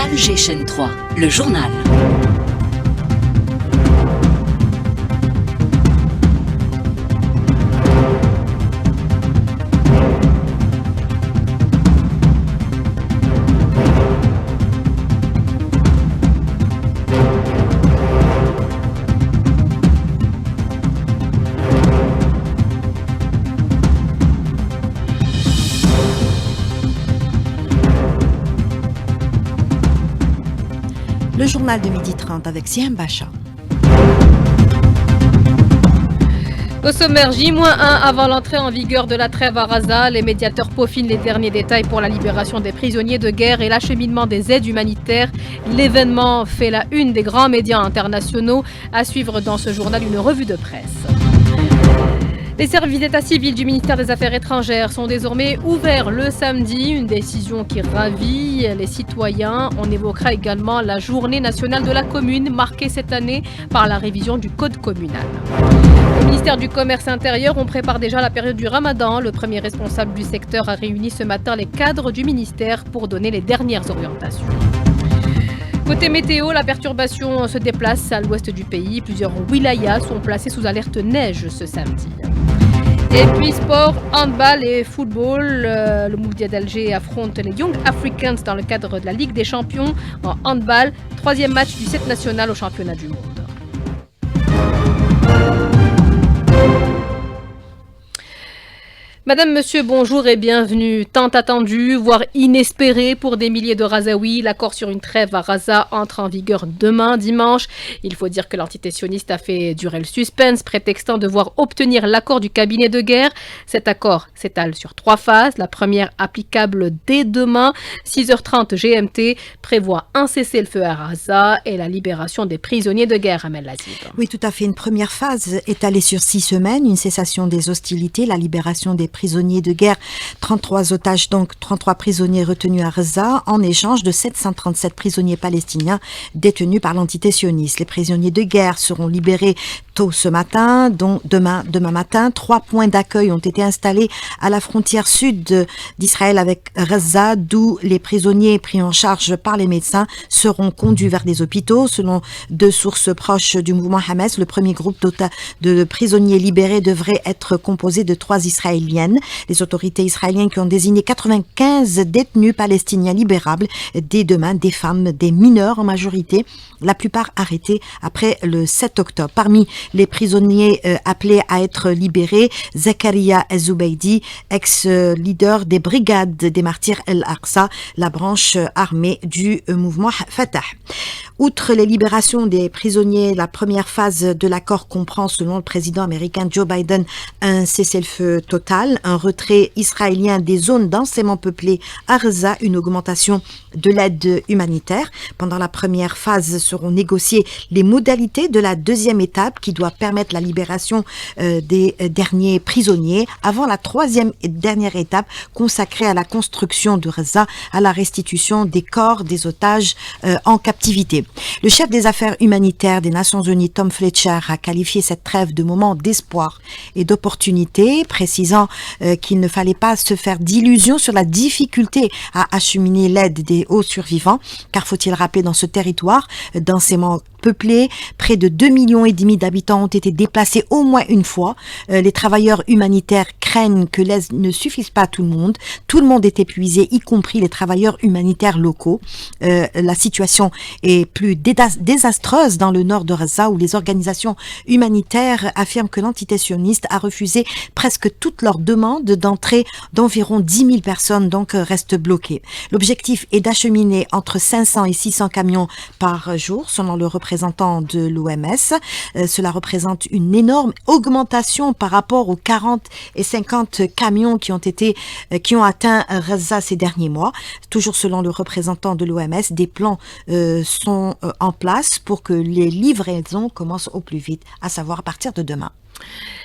Alger Chaîne 3, le journal. Le journal de 12h30 avec Siam Bacha. Au sommaire, J-1 avant l'entrée en vigueur de la trêve à Gaza, les médiateurs peaufinent les derniers détails pour la libération des prisonniers de guerre et l'acheminement des aides humanitaires. L'événement fait la une des grands médias internationaux. À suivre dans ce journal une revue de presse. Les services d'état civil du ministère des Affaires étrangères sont désormais ouverts le samedi, une décision qui ravit les citoyens. On évoquera également la journée nationale de la commune, marquée cette année par la révision du code communal. Au ministère du Commerce intérieur, on prépare déjà la période du Ramadan. Le premier responsable du secteur a réuni ce matin les cadres du ministère pour donner les dernières orientations. Côté météo, la perturbation se déplace à l'ouest du pays. Plusieurs wilayas sont placés sous alerte neige ce samedi. Et puis sport, handball et football. Le Mouloudia d'Alger affronte les Young Africans dans le cadre de la Ligue des Champions en handball. Troisième match du set national au championnat du monde. Madame, monsieur, bonjour et bienvenue. Tant attendu, voire inespéré pour des milliers de Gazaouis, l'accord sur une trêve à Gaza entre en vigueur demain, dimanche. Il faut dire que l'entité sioniste a fait durer le suspense, prétextant devoir obtenir l'accord du cabinet de guerre. Cet accord s'étale sur 3 phases. La première, applicable dès demain, 6h30 GMT, prévoit un cessez-le-feu à Gaza et la libération des prisonniers de guerre, Amel Lazib. Oui, tout à fait. Une première phase étalée sur 6 semaines, une cessation des hostilités, la libération des prisonniers de guerre, 33 otages, donc 33 prisonniers retenus à Gaza, en échange de 737 prisonniers palestiniens détenus par l'entité sioniste. Les prisonniers de guerre seront libérés tôt ce matin, dont demain matin. 3 points d'accueil ont été installés à la frontière sud d'Israël avec Gaza, d'où les prisonniers pris en charge par les médecins seront conduits vers des hôpitaux. Selon 2 sources proches du mouvement Hamas, le premier groupe de prisonniers libérés devrait être composé de 3 Israéliennes. Les autorités israéliennes qui ont désigné 95 détenus palestiniens libérables dès demain, des femmes, des mineurs en majorité, la plupart arrêtés après le 7 octobre. Parmi les prisonniers appelés à être libérés, Zakaria Ezoubeidi, ex-leader des brigades des martyrs El-Aqsa, la branche armée du mouvement Fatah. Outre les libérations des prisonniers, la première phase de l'accord comprend, selon le président américain Joe Biden, un cessez-le-feu total, un retrait israélien des zones densément peuplées à Gaza, une augmentation de l'aide humanitaire. Pendant la première phase seront négociées les modalités de la deuxième étape qui doit permettre la libération des derniers prisonniers avant la troisième et dernière étape consacrée à la construction de Gaza, à la restitution des corps des otages en captivité. Le chef des affaires humanitaires des Nations Unies, Tom Fletcher, a qualifié cette trêve de moment d'espoir et d'opportunité, précisant qu'il ne fallait pas se faire d'illusions sur la difficulté à acheminer l'aide des hauts survivants, car faut-il rappeler, dans ce territoire densément peuplé, près de 2,5 millions d'habitants ont été déplacés au moins une fois. Les travailleurs humanitaires craignent que l'aide ne suffise pas à tout le monde. Tout le monde est épuisé, y compris les travailleurs humanitaires locaux. La situation est plus désastreuse dans le nord de Gaza, où les organisations humanitaires affirment que l'entité sioniste a refusé presque toutes leurs demandes d'entrée d'environ 10 000 personnes, donc restent bloquées. L'objectif est d'acheminer entre 500 et 600 camions par jour, selon le représentant de l'OMS. Cela représente une énorme augmentation par rapport aux 40 et 50 camions qui ont atteint Gaza ces derniers mois. Toujours selon le représentant de l'OMS, des plans sont en place pour que les livraisons commencent au plus vite, à savoir à partir de demain.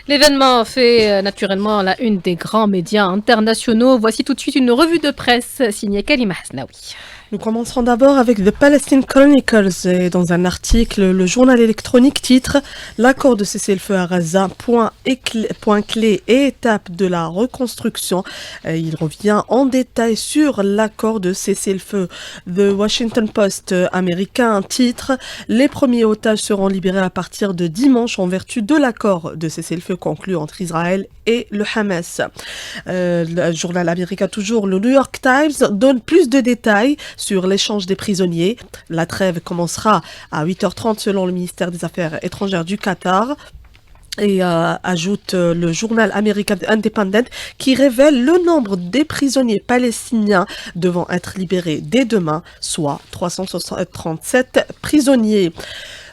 L'événement fait naturellement la une des grands médias internationaux. Voici tout de suite une revue de presse signée Kalima Hasnaoui. Nous commencerons d'abord avec The Palestine Chronicles et dans un article, le journal électronique titre l'accord de cessez-le-feu à Gaza, point clé et étape de la reconstruction. Il revient en détail sur l'accord de cessez-le-feu. The Washington Post américain titre les premiers otages seront libérés à partir de dimanche en vertu de l'accord de cessez-le-feu conclu entre Israël et le Hamas. Le journal américain toujours, le New York Times donne plus de détails sur l'échange des prisonniers. La trêve commencera à 8h30 selon le ministère des Affaires étrangères du Qatar. Et ajoute le journal américain Independent qui révèle le nombre des prisonniers palestiniens devant être libérés dès demain, soit 337 prisonniers.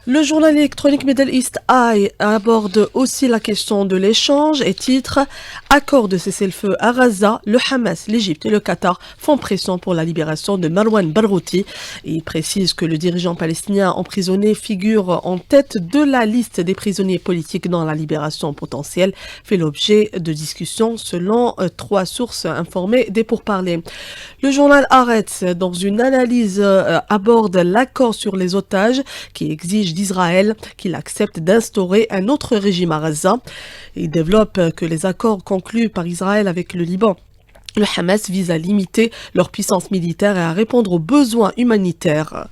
Le journal électronique Middle East Eye aborde aussi la question de l'échange et titre « Accord de cessez-le-feu à Gaza, le Hamas, l'Égypte et le Qatar font pression pour la libération de Marwan Barghouti ». Il précise que le dirigeant palestinien emprisonné figure en tête de la liste des prisonniers politiques dans la libération potentielle, fait l'objet de discussions selon 3 sources informées des pourparlers. Le journal Haaretz, dans une analyse, aborde l'accord sur les otages qui exige d'Israël qu'il accepte d'instaurer un autre régime à Gaza. Il développe que les accords conclus par Israël avec le Liban, le Hamas vise à limiter leur puissance militaire et à répondre aux besoins humanitaires.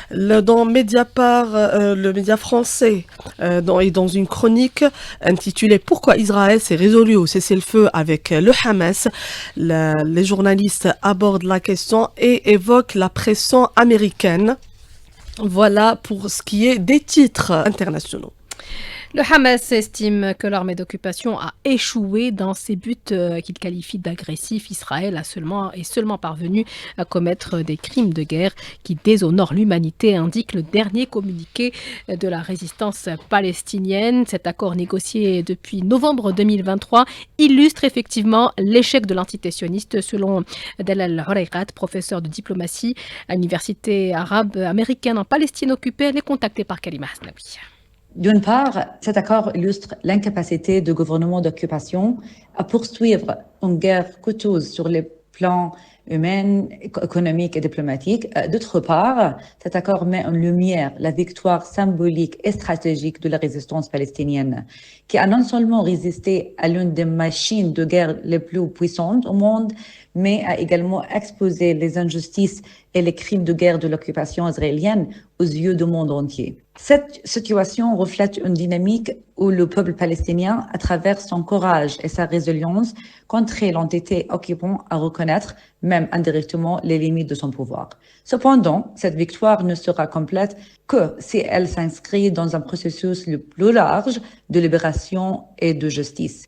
Dans Mediapart, le média français, est dans une chronique intitulée « Pourquoi Israël s'est résolu au cessez-le-feu avec le Hamas ?» Les journalistes abordent la question et évoquent la pression américaine. Voilà pour ce qui est des titres internationaux. Le Hamas estime que l'armée d'occupation a échoué dans ses buts qu'il qualifie d'agressifs. Israël est seulement parvenu à commettre des crimes de guerre qui déshonorent l'humanité, indique le dernier communiqué de la résistance palestinienne. Cet accord négocié depuis novembre 2023 illustre effectivement l'échec de l'entité sioniste selon Dalal Horayrat, professeur de diplomatie à l'université arabe américaine en Palestine occupée. Elle est contactée par Kalima Hasnaoui. D'une part, cet accord illustre l'incapacité du gouvernement d'occupation à poursuivre une guerre coûteuse sur les plans humain, économique et diplomatique. D'autre part, cet accord met en lumière la victoire symbolique et stratégique de la résistance palestinienne, qui a non seulement résisté à l'une des machines de guerre les plus puissantes au monde, mais a également exposé les injustices et les crimes de guerre de l'occupation israélienne aux yeux du monde entier. Cette situation reflète une dynamique où le peuple palestinien, à travers son courage et sa résilience, contraint l'entité occupante à reconnaître, même indirectement, les limites de son pouvoir. Cependant, cette victoire ne sera complète que si elle s'inscrit dans un processus le plus large de libération et de justice.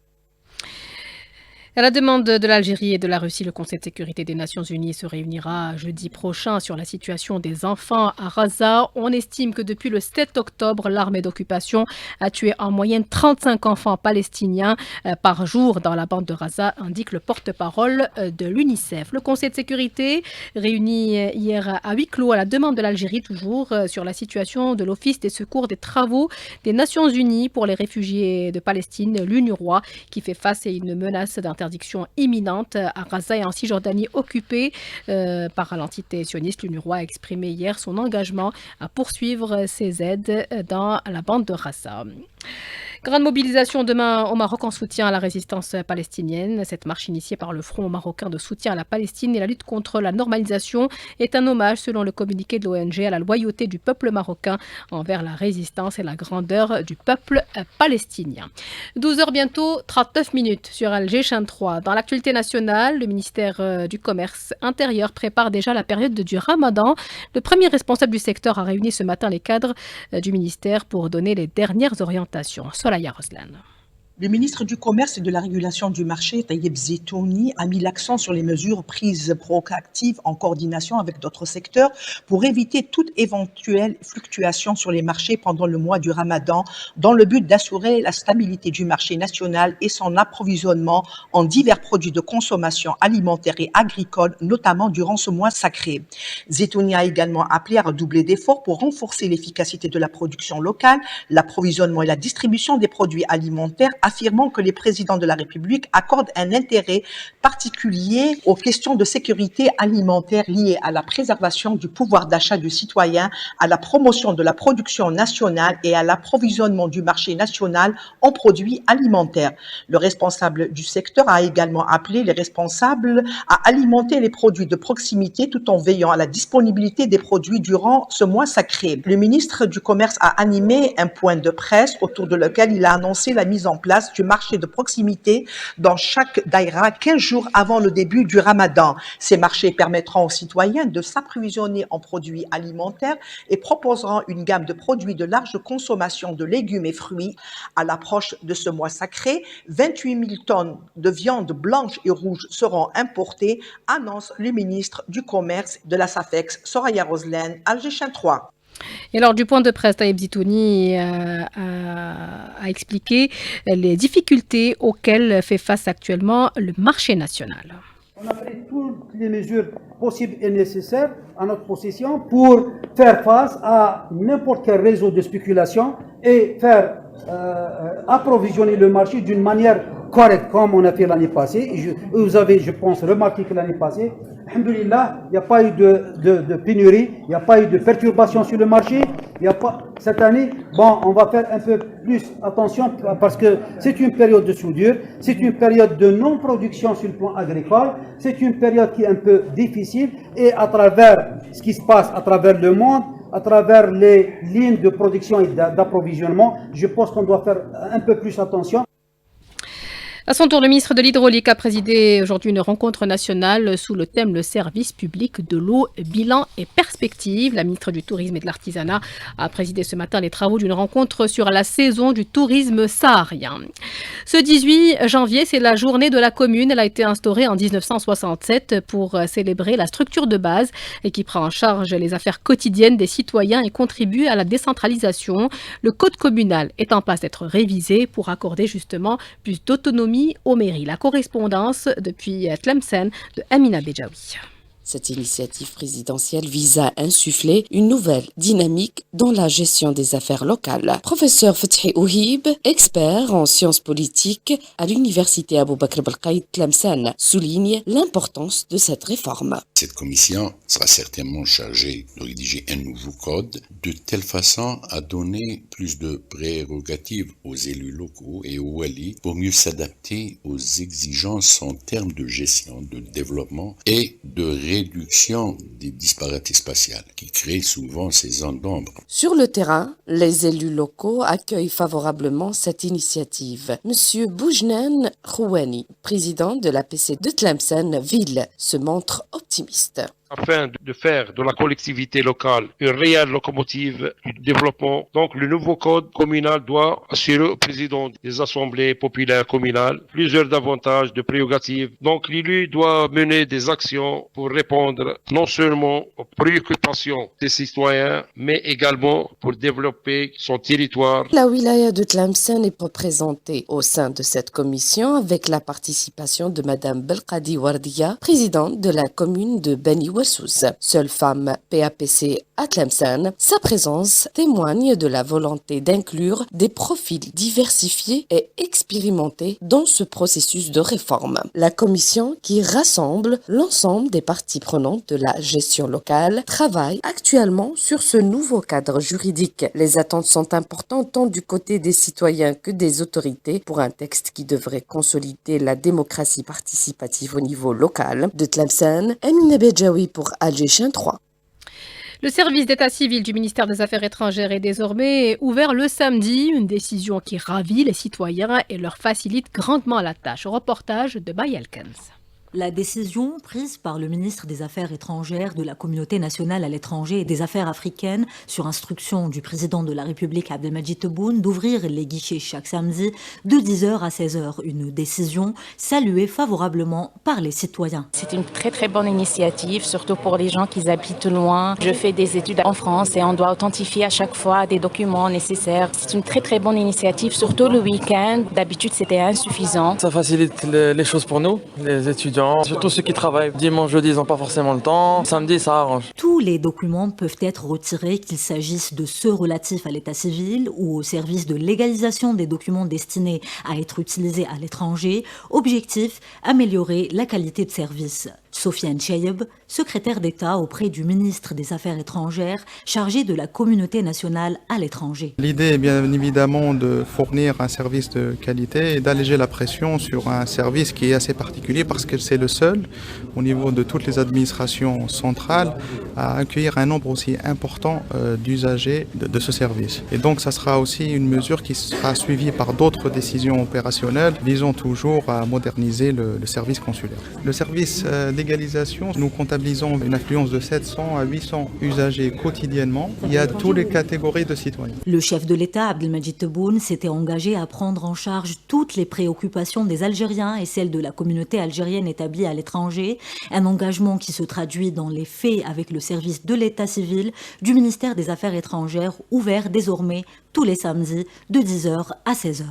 À la demande de l'Algérie et de la Russie, le Conseil de sécurité des Nations Unies se réunira jeudi prochain sur la situation des enfants à Gaza. On estime que depuis le 7 octobre, l'armée d'occupation a tué en moyenne 35 enfants palestiniens par jour dans la bande de Gaza, indique le porte-parole de l'UNICEF. Le Conseil de sécurité, réuni hier à huis clos à la demande de l'Algérie, toujours sur la situation de l'Office des secours des travaux des Nations Unies pour les réfugiés de Palestine, l'UNRWA, qui fait face à une menace d'interdiction imminente à Gaza et en Cisjordanie occupée par l'entité sioniste. L'UNRWA a exprimé hier son engagement à poursuivre ses aides dans la bande de Gaza. Grande mobilisation demain au Maroc en soutien à la résistance palestinienne. Cette marche initiée par le Front marocain de soutien à la Palestine et la lutte contre la normalisation est un hommage, selon le communiqué de l'ONG, à la loyauté du peuple marocain envers la résistance et la grandeur du peuple palestinien. 12h bientôt, 39 minutes sur Alger Chaîne 3. Dans l'actualité nationale, le ministère du Commerce intérieur prépare déjà la période du Ramadan. Le premier responsable du secteur a réuni ce matin les cadres du ministère pour donner les dernières orientations. Soraya Roslan. Le ministre du Commerce et de la Régulation du marché, Taïeb Zetouni, a mis l'accent sur les mesures prises proactives en coordination avec d'autres secteurs pour éviter toute éventuelle fluctuation sur les marchés pendant le mois du Ramadan, dans le but d'assurer la stabilité du marché national et son approvisionnement en divers produits de consommation alimentaire et agricole, notamment durant ce mois sacré. Zetouni a également appelé à redoubler d'efforts pour renforcer l'efficacité de la production locale, l'approvisionnement et la distribution des produits alimentaires, affirmant que les présidents de la République accordent un intérêt particulier aux questions de sécurité alimentaire liées à la préservation du pouvoir d'achat du citoyen, à la promotion de la production nationale et à l'approvisionnement du marché national en produits alimentaires. Le responsable du secteur a également appelé les responsables à alimenter les produits de proximité tout en veillant à la disponibilité des produits durant ce mois sacré. Le ministre du Commerce a animé un point de presse autour de lequel il a annoncé la mise en place du marché de proximité dans chaque daïra 15 jours avant le début du Ramadan. Ces marchés permettront aux citoyens de s'approvisionner en produits alimentaires et proposeront une gamme de produits de large consommation de légumes et fruits. À l'approche de ce mois sacré, 28 000 tonnes de viande blanche et rouge seront importées, annonce le ministre du Commerce de la SAFEX, Soraya Roslane, Alger 3. Et lors du point de presse, Taïeb Zitouni a expliqué les difficultés auxquelles fait face actuellement le marché national. On a pris toutes les mesures possibles et nécessaires à notre possession pour faire face à n'importe quel réseau de spéculation et faire approvisionner le marché d'une manière correcte, comme on a fait l'année passée. Et vous avez, je pense, remarqué que l'année passée, alhamdoulilah, il n'y a pas eu de pénurie, il n'y a pas eu de perturbation sur le marché. Il y a pas, cette année, bon, on va faire un peu plus attention parce que c'est une période de soudure, c'est une période de non-production sur le plan agricole, c'est une période qui est un peu difficile et à travers ce qui se passe à travers le monde, à travers les lignes de production et d'approvisionnement, je pense qu'on doit faire un peu plus attention. À son tour, le ministre de l'Hydraulique a présidé aujourd'hui une rencontre nationale sous le thème le service public de l'eau, bilan et perspectives. La ministre du Tourisme et de l'Artisanat a présidé ce matin les travaux d'une rencontre sur la saison du tourisme saharien. Ce 18 janvier, c'est la journée de la commune. Elle a été instaurée en 1967 pour célébrer la structure de base et qui prend en charge les affaires quotidiennes des citoyens et contribue à la décentralisation. Le code communal est en passe d'être révisé pour accorder justement plus d'autonomie aux mairies. La correspondance depuis Tlemcen de Amina Bejaoui. Cette initiative présidentielle vise à insuffler une nouvelle dynamique dans la gestion des affaires locales. Professeur Fethi Ouhib, expert en sciences politiques à l'université Abou Bakr Belkaïd Tlemcen, souligne l'importance de cette réforme. Cette commission sera certainement chargée de rédiger un nouveau code de telle façon à donner plus de prérogatives aux élus locaux et aux wali pour mieux s'adapter aux exigences en termes de gestion, de développement et de réduction des disparités spatiales qui créent souvent ces zones d'ombre. Sur le terrain, les élus locaux accueillent favorablement cette initiative. Monsieur Boujnen Khouani, président de l'APC de Tlemcen Ville, se montre optimiste. Afin de faire de la collectivité locale une réelle locomotive du développement, donc le nouveau code communal doit assurer au président des assemblées populaires communales plusieurs avantages de prérogatives. Donc l'élu doit mener des actions pour répondre non seulement aux préoccupations des citoyens, mais également pour développer son territoire. La wilaya de Tlemcen est représentée au sein de cette commission avec la participation de Madame Belkadi Wardia, présidente de la commune de Beni Ouassous. Seule femme PAPC à Tlemcen, sa présence témoigne de la volonté d'inclure des profils diversifiés et expérimentés dans ce processus de réforme. La commission, qui rassemble l'ensemble des parties prenantes de la gestion locale, travaille actuellement sur ce nouveau cadre juridique. Les attentes sont importantes tant du côté des citoyens que des autorités pour un texte qui devrait consolider la démocratie participative au niveau local. De Tlemcen, Amina Bejaoui pour Alger 3. Le service d'état civil du ministère des Affaires étrangères est désormais ouvert le samedi, une décision qui ravit les citoyens et leur facilite grandement la tâche. Reportage de Bayelkens. La décision prise par le ministre des Affaires étrangères, de la communauté nationale à l'étranger et des Affaires africaines, sur instruction du président de la République Abdelmadjid Tebboune, d'ouvrir les guichets chaque samedi de 10h à 16h. Une décision saluée favorablement par les citoyens. C'est une très très bonne initiative, surtout pour les gens qui habitent loin. Je fais des études en France et on doit authentifier à chaque fois des documents nécessaires. C'est une très très bonne initiative, surtout le week-end. D'habitude c'était insuffisant. Ça facilite les choses pour nous, les étudiants étudiants, surtout ceux qui travaillent. Dimanche, jeudi, ils n'ont pas forcément le temps. Samedi, ça arrange. Tous les documents peuvent être retirés, qu'il s'agisse de ceux relatifs à l'état civil ou au service de légalisation des documents destinés à être utilisés à l'étranger. Objectif, améliorer la qualité de service. Sofiane Chayeb, secrétaire d'État auprès du ministre des Affaires étrangères, chargé de la communauté nationale à l'étranger. L'idée est bien évidemment de fournir un service de qualité et d'alléger la pression sur un service qui est assez particulier parce que c'est le seul, au niveau de toutes les administrations centrales, à accueillir un nombre aussi important d'usagers de ce service. Et donc ça sera aussi une mesure qui sera suivie par d'autres décisions opérationnelles visant toujours à moderniser le service consulaire. Le service légalisation, nous comptabilisons une affluence de 700 à 800 usagers quotidiennement. Il y a toutes les catégories de citoyens. Le chef de l'État, Abdelmadjid Tebboune, s'était engagé à prendre en charge toutes les préoccupations des Algériens et celles de la communauté algérienne établie à l'étranger. Un engagement qui se traduit dans les faits avec le service de l'État civil du ministère des Affaires étrangères, ouvert désormais tous les samedis de 10h à 16h.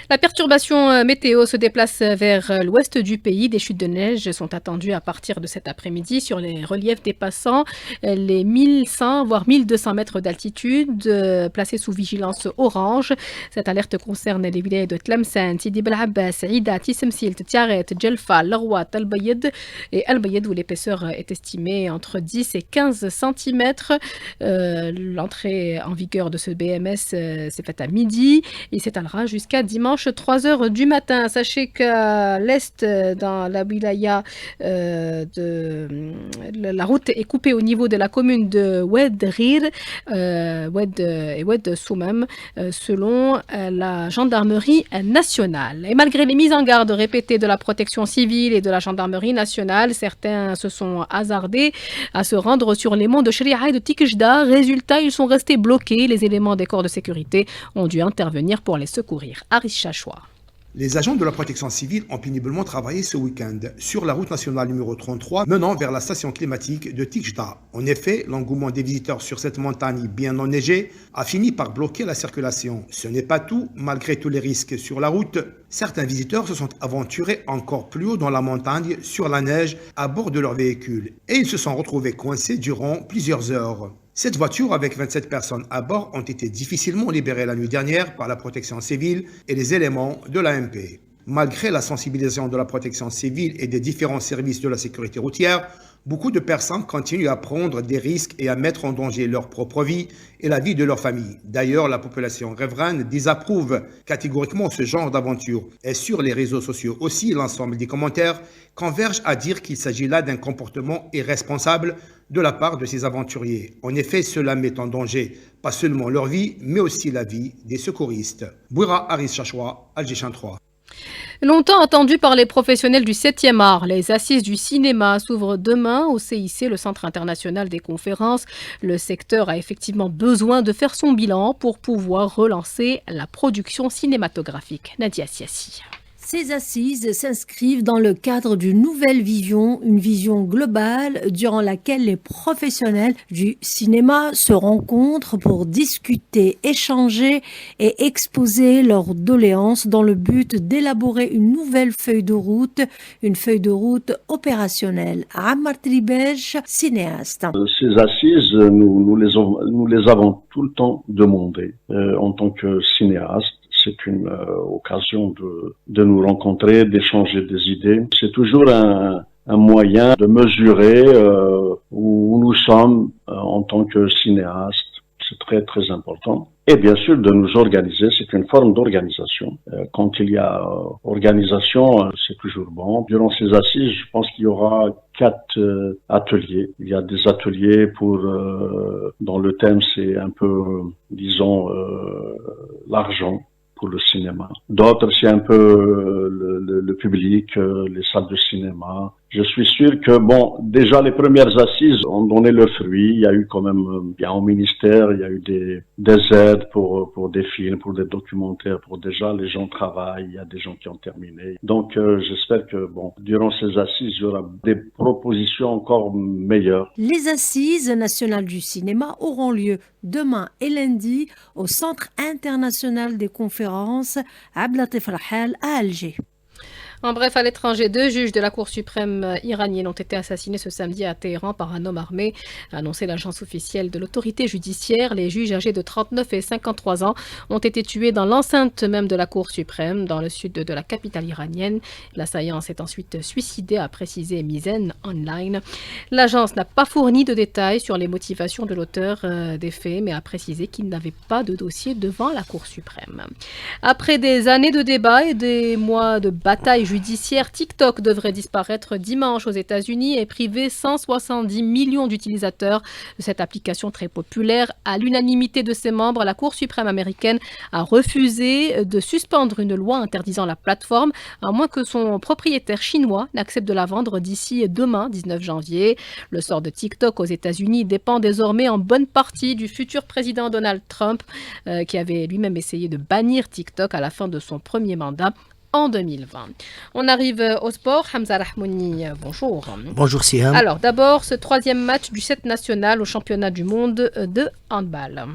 La perturbation météo se déplace vers l'ouest du pays. Des chutes de neige sont attendues à partir de cet après-midi sur les reliefs dépassant les 1100 voire 1200 mètres d'altitude, placés sous vigilance orange. Cette alerte concerne les villages de Tlemcen, Sidi Bel Abbas, Ida, Tissemsilt, Tiaret, Djelfa, Larwat, Al-Bayed et Al-Bayed où l'épaisseur est estimée entre 10 et 15 cm. L'entrée en vigueur de ce BMS s'est faite à midi et s'étalera jusqu'à dimanche 3h du matin. Sachez qu'à l'est, dans la wilaya, la route est coupée au niveau de la commune de Oued Rir, Oued et Oued Soumam, selon la gendarmerie nationale. Et malgré les mises en garde répétées de la protection civile et de la gendarmerie nationale, certains se sont hasardés à se rendre sur les monts de Shri'a et de Tikjda. Résultat, ils sont restés bloqués. Les éléments des corps de sécurité ont dû intervenir pour les secourir. Les agents de la protection civile ont péniblement travaillé ce week-end sur la route nationale numéro 33 menant vers la station climatique de Tikjda. En effet, l'engouement des visiteurs sur cette montagne bien enneigée a fini par bloquer la circulation. Ce n'est pas tout, malgré tous les risques sur la route. Certains visiteurs se sont aventurés encore plus haut dans la montagne, sur la neige, à bord de leur véhicule. Et ils se sont retrouvés coincés durant plusieurs heures. Cette voiture avec 27 personnes à bord ont été difficilement libérées la nuit dernière par la protection civile et les éléments de l'AMP. Malgré la sensibilisation de la protection civile et des différents services de la sécurité routière, beaucoup de personnes continuent à prendre des risques et à mettre en danger leur propre vie et la vie de leur famille. D'ailleurs, la population riveraine désapprouve catégoriquement ce genre d'aventure. Et sur les réseaux sociaux aussi, l'ensemble des commentaires convergent à dire qu'il s'agit là d'un comportement irresponsable de la part de ces aventuriers. En effet, cela met en danger pas seulement leur vie, mais aussi la vie des secouristes. Bouira Aris Chachoua, Algéchan 3. Longtemps attendu par les professionnels du 7e art, les assises du cinéma s'ouvrent demain au CIC, le Centre international des conférences. Le secteur a effectivement besoin de faire son bilan pour pouvoir relancer la production cinématographique. Nadia Siassi. Ces assises s'inscrivent dans le cadre d'une nouvelle vision, une vision globale durant laquelle les professionnels du cinéma se rencontrent pour discuter, échanger et exposer leurs doléances dans le but d'élaborer une nouvelle feuille de route opérationnelle. Ammar Tribej, cinéaste. Ces assises, nous les avons tout le temps demandées en tant que cinéaste. C'est une occasion de nous rencontrer, d'échanger des idées. C'est toujours un moyen de mesurer où nous sommes en tant que cinéastes. C'est très, très important. Et bien sûr, de nous organiser, c'est une forme d'organisation. Quand il y a organisation, c'est toujours bon. Durant ces assises, je pense qu'il y aura 4 ateliers. Il y a des ateliers dont le thème, c'est un peu, disons, l'argent pour le cinéma. D'autres, c'est un peu le public, les salles de cinéma. Je suis sûr que, déjà les premières assises ont donné le fruit. Il y a eu quand même, bien au ministère, il y a eu des aides pour des films, pour des documentaires, pour déjà les gens travaillent, il y a des gens qui ont terminé. Donc, j'espère que, durant ces assises, il y aura des propositions encore meilleures. Les assises nationales du cinéma auront lieu demain et lundi au Centre international des conférences Abdelatif Rahal à Alger. En bref, à l'étranger, 2 juges de la Cour suprême iranienne ont été assassinés ce samedi à Téhéran par un homme armé, a annoncé l'agence officielle de l'autorité judiciaire. Les juges âgés de 39 et 53 ans ont été tués dans l'enceinte même de la Cour suprême, dans le sud de la capitale iranienne. L'assaillant s'est ensuite suicidé, a précisé Mizen Online. L'agence n'a pas fourni de détails sur les motivations de l'auteur des faits, mais a précisé qu'il n'avait pas de dossier devant la Cour suprême. Après des années de débats et des mois de bataille judiciaire, TikTok devrait disparaître dimanche aux États-Unis et priver 170 millions d'utilisateurs de cette application très populaire. À l'unanimité de ses membres, la Cour suprême américaine a refusé de suspendre une loi interdisant la plateforme, à moins que son propriétaire chinois n'accepte de la vendre d'ici demain, 19 janvier. Le sort de TikTok aux États-Unis dépend désormais en bonne partie du futur président Donald Trump, qui avait lui-même essayé de bannir TikTok à la fin de son premier mandat en 2020. On arrive au sport. Hamza Rahmouni, bonjour. Bonjour Siham. Alors d'abord, ce 3e match du 7 national au championnat du monde de handball.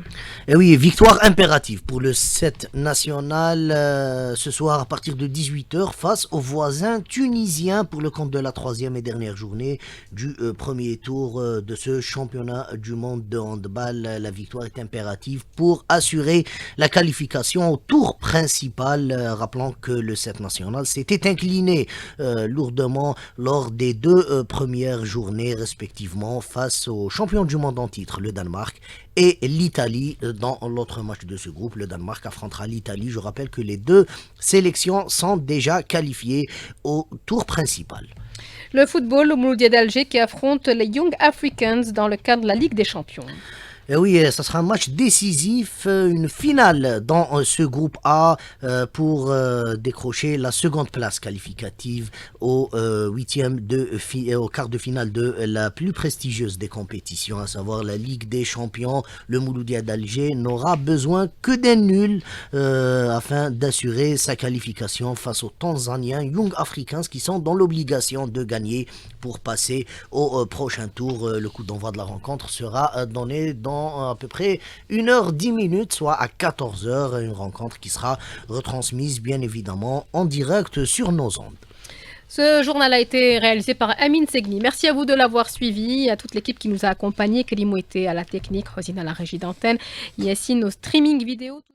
Et oui, victoire impérative pour le 7 national ce soir à partir de 18h face aux voisins tunisiens pour le compte de la 3e et dernière journée du premier tour de ce championnat du monde de handball. La victoire est impérative pour assurer la qualification au tour principal. Rappelons que le 7 national s'était incliné lourdement lors des 2 premières journées respectivement face aux champions du monde en titre, le Danemark et l'Italie. Dans l'autre match de ce groupe, le Danemark affrontera l'Italie. Je rappelle que les 2 sélections sont déjà qualifiées au tour principal. Le football, le Mouloudia d'Alger qui affronte les Young Africans dans le cadre de la Ligue des Champions. Et oui, ça sera un match décisif, une finale dans ce groupe A pour décrocher la seconde place qualificative au quart de finale de la plus prestigieuse des compétitions, à savoir la Ligue des Champions. Le Mouloudia d'Alger n'aura besoin que d'un nul afin d'assurer sa qualification face aux Tanzaniens Young Africans qui sont dans l'obligation de gagner pour passer au prochain tour. Le coup d'envoi de la rencontre sera donné dans à peu près 1h10, soit à 14h, une rencontre qui sera retransmise bien évidemment en direct sur nos ondes. Ce journal a été réalisé par Amine Segni. Merci à vous de l'avoir suivi, à toute l'équipe qui nous a accompagnés. Kélimou était à la technique, Rosine à la régie d'antenne, Yassine au streaming vidéo.